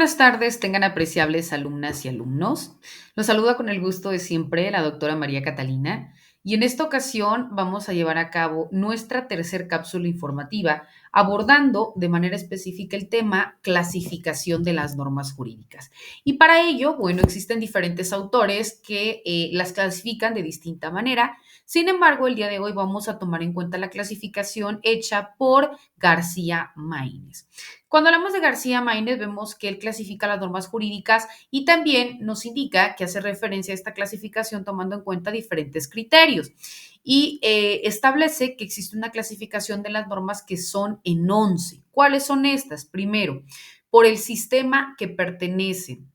Buenas tardes, tengan apreciables alumnas y alumnos. Los saluda con el gusto de siempre la doctora María Catalina y en esta ocasión vamos a llevar a cabo nuestra tercer cápsula informativa abordando de manera específica el tema clasificación de las normas jurídicas. Y para ello, bueno, existen diferentes autores que las clasifican de distinta manera. Sin embargo, el día de hoy vamos a tomar en cuenta la clasificación hecha por García Maínez. Cuando hablamos de García Maínez, vemos que él clasifica las normas jurídicas y también nos indica que hace referencia a esta clasificación tomando en cuenta diferentes criterios y establece que existe una clasificación de las normas que son en 11. ¿Cuáles son estas? Primero, por el sistema que pertenecen.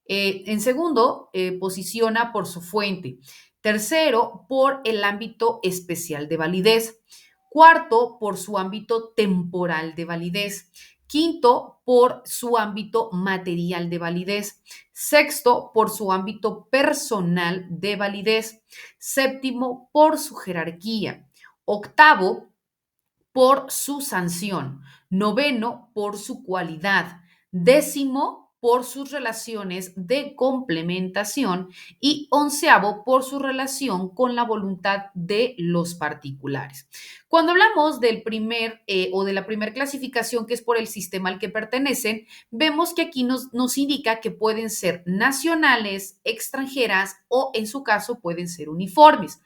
En segundo, posiciona por su fuente. Tercero, por el ámbito especial de validez. Cuarto, por su ámbito temporal de validez. Quinto, por su ámbito material de validez. Sexto, por su ámbito personal de validez. Séptimo, por su jerarquía. Octavo, por su sanción. Noveno, por su cualidad. Décimo, por sus relaciones de complementación y onceavo por su relación con la voluntad de los particulares. Cuando hablamos del primer o de la primera clasificación que es por el sistema al que pertenecen, vemos que aquí nos indica que pueden ser nacionales, extranjeras o en su caso pueden ser uniformes.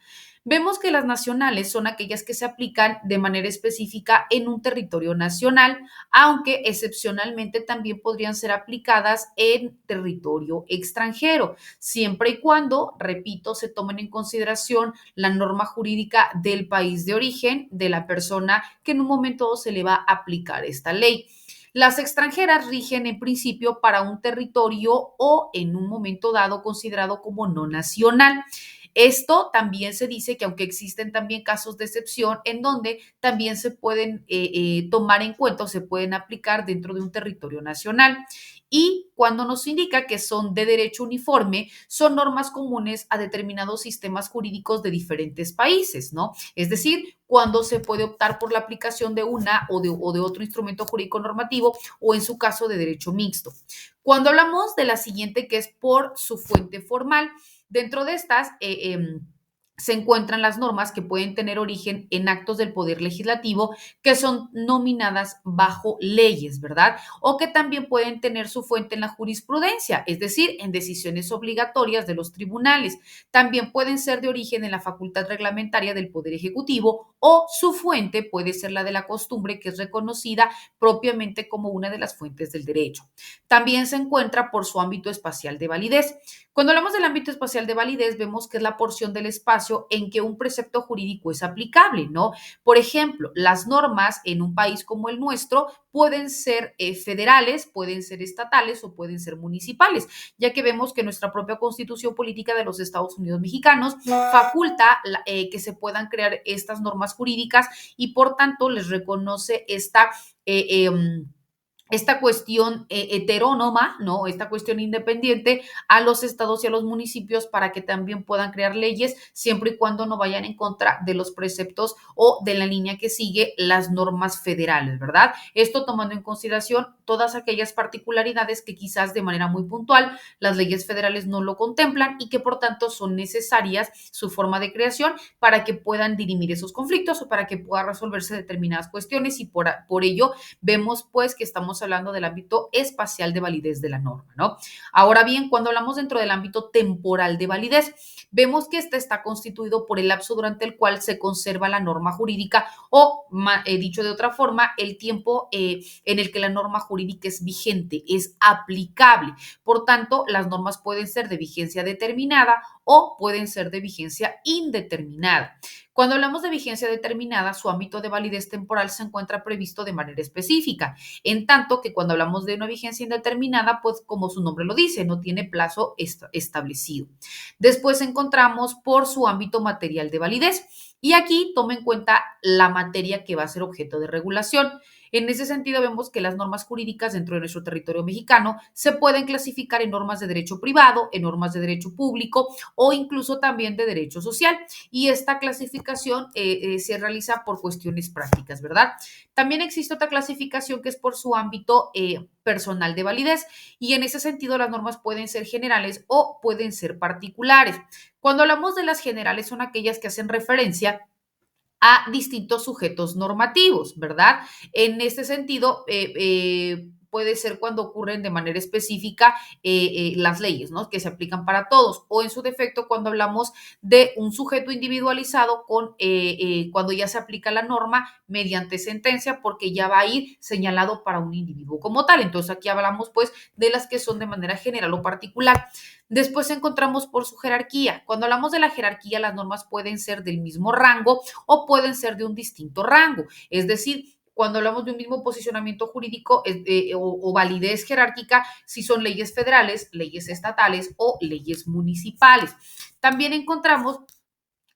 Vemos que las nacionales son aquellas que se aplican de manera específica en un territorio nacional, aunque excepcionalmente también podrían ser aplicadas en territorio extranjero, siempre y cuando, repito, se tomen en consideración la norma jurídica del país de origen de la persona que en un momento se le va a aplicar esta ley. Las extranjeras rigen en principio para un territorio o en un momento dado considerado como no nacional. Esto también se dice que aunque existen también casos de excepción en donde también se pueden tomar en cuenta o se pueden aplicar dentro de un territorio nacional. Y cuando nos indica que son de derecho uniforme, son normas comunes a determinados sistemas jurídicos de diferentes países, ¿no? Es decir, cuando se puede optar por la aplicación de una o de otro instrumento jurídico normativo o en su caso de derecho mixto. Cuando hablamos de la siguiente, que es por su fuente formal, dentro de estas se encuentran las normas que pueden tener origen en actos del Poder Legislativo que son nominadas bajo leyes, ¿verdad? O que también pueden tener su fuente en la jurisprudencia, es decir, en decisiones obligatorias de los tribunales. También pueden ser de origen en la facultad reglamentaria del Poder Ejecutivo o su fuente puede ser la de la costumbre, que es reconocida propiamente como una de las fuentes del derecho. También se encuentra por su ámbito espacial de validez. Cuando hablamos del ámbito espacial de validez, vemos que es la porción del espacio en que un precepto jurídico es aplicable, ¿no? Por ejemplo, las normas en un país como el nuestro pueden ser federales, pueden ser estatales o pueden ser municipales, ya que vemos que nuestra propia constitución política de los Estados Unidos mexicanos faculta que se puedan crear estas normas jurídicas y por tanto les reconoce esta cuestión heterónoma, ¿no? Esta cuestión independiente a los estados y a los municipios para que también puedan crear leyes siempre y cuando no vayan en contra de los preceptos o de la línea que sigue las normas federales, ¿verdad? Esto tomando en consideración todas aquellas particularidades que quizás de manera muy puntual las leyes federales no lo contemplan y que por tanto son necesarias su forma de creación para que puedan dirimir esos conflictos o para que pueda resolverse determinadas cuestiones y por ello vemos pues que estamos hablando del ámbito espacial de validez de la norma, ¿no? Ahora bien, cuando hablamos dentro del ámbito temporal de validez, vemos que este está constituido por el lapso durante el cual se conserva la norma jurídica o, dicho de otra forma, el tiempo en el que la norma jurídica es vigente, es aplicable. Por tanto, las normas pueden ser de vigencia determinada o pueden ser de vigencia indeterminada. Cuando hablamos de vigencia determinada, su ámbito de validez temporal se encuentra previsto de manera específica, en tanto que cuando hablamos de una vigencia indeterminada, pues como su nombre lo dice, no tiene plazo establecido. Después encontramos por su ámbito material de validez y aquí toma en cuenta la materia que va a ser objeto de regulación. En ese sentido, vemos que las normas jurídicas dentro de nuestro territorio mexicano se pueden clasificar en normas de derecho privado, en normas de derecho público o incluso también de derecho social. Y esta clasificación se realiza por cuestiones prácticas, ¿verdad? También existe otra clasificación que es por su ámbito personal de validez y en ese sentido las normas pueden ser generales o pueden ser particulares. Cuando hablamos de las generales son aquellas que hacen referencia a distintos sujetos normativos, ¿verdad? En este sentido, puede ser cuando ocurren de manera específica las leyes, ¿no? Que se aplican para todos, o en su defecto cuando hablamos de un sujeto individualizado cuando ya se aplica la norma mediante sentencia, porque ya va a ir señalado para un individuo como tal. Entonces aquí hablamos pues de las que son de manera general o particular. Después encontramos por su jerarquía. Cuando hablamos de la jerarquía, las normas pueden ser del mismo rango o pueden ser de un distinto rango. Es decir, cuando hablamos de un mismo posicionamiento jurídico o validez jerárquica, si son leyes federales, leyes estatales o leyes municipales. También encontramos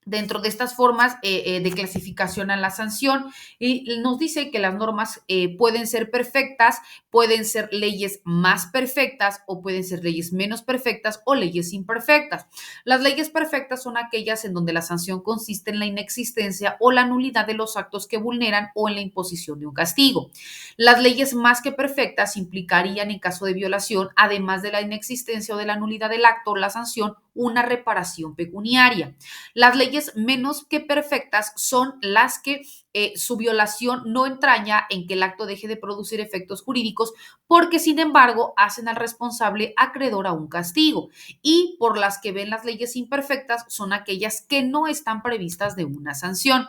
dentro de estas formas de clasificación a la sanción y nos dice que las normas pueden ser perfectas, pueden ser leyes más perfectas o pueden ser leyes menos perfectas o leyes imperfectas. Las leyes perfectas son aquellas en donde la sanción consiste en la inexistencia o la nulidad de los actos que vulneran o en la imposición de un castigo. Las leyes más que perfectas implicarían en caso de violación, además de la inexistencia o de la nulidad del acto o la sanción, una reparación pecuniaria. Las leyes menos que perfectas son las que su violación no entraña en que el acto deje de producir efectos jurídicos porque, sin embargo, hacen al responsable acreedor a un castigo. Y por las que ven las leyes imperfectas son aquellas que no están previstas de una sanción.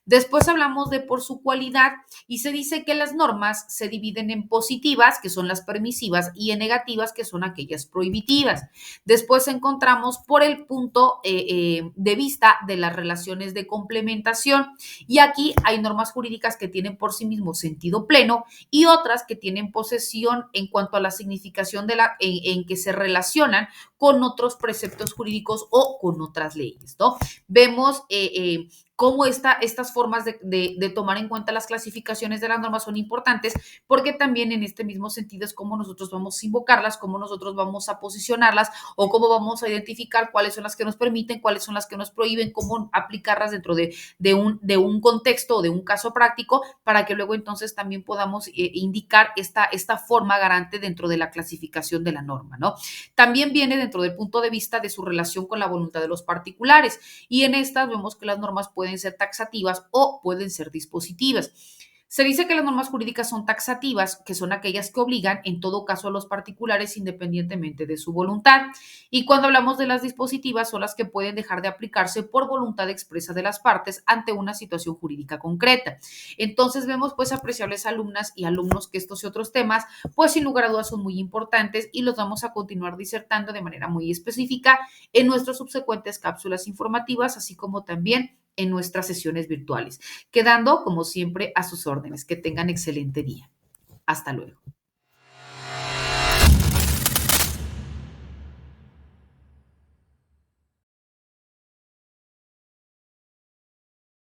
Después hablamos de por su cualidad y se dice que las normas se dividen en positivas, que son las permisivas, y en negativas, que son aquellas prohibitivas. Después encontramos por el punto de vista de las relaciones de complementación y aquí hay normas jurídicas que tienen por sí mismo sentido pleno y otras que tienen posesión en cuanto a la significación en que se relacionan con otros preceptos jurídicos o con otras leyes, ¿no? Vemos cómo estas formas de tomar en cuenta las clasificaciones de las normas son importantes, porque también en este mismo sentido es cómo nosotros vamos a invocarlas, cómo nosotros vamos a posicionarlas o cómo vamos a identificar cuáles son las que nos permiten, cuáles son las que nos prohíben, cómo aplicarlas dentro de un contexto o de un caso práctico para que luego entonces también podamos indicar esta forma garante dentro de la clasificación de la norma, ¿no? También viene dentro del punto de vista de su relación con la voluntad de los particulares y en estas vemos que las normas pueden ser taxativas o pueden ser dispositivas. Se dice que las normas jurídicas son taxativas, que son aquellas que obligan en todo caso a los particulares independientemente de su voluntad. Y cuando hablamos de las dispositivas son las que pueden dejar de aplicarse por voluntad expresa de las partes ante una situación jurídica concreta. Entonces vemos pues apreciables alumnas y alumnos que estos y otros temas pues sin lugar a dudas son muy importantes y los vamos a continuar disertando de manera muy específica en nuestras subsecuentes cápsulas informativas, así como también en nuestras sesiones virtuales, quedando como siempre a sus órdenes. Que tengan excelente día. Hasta luego.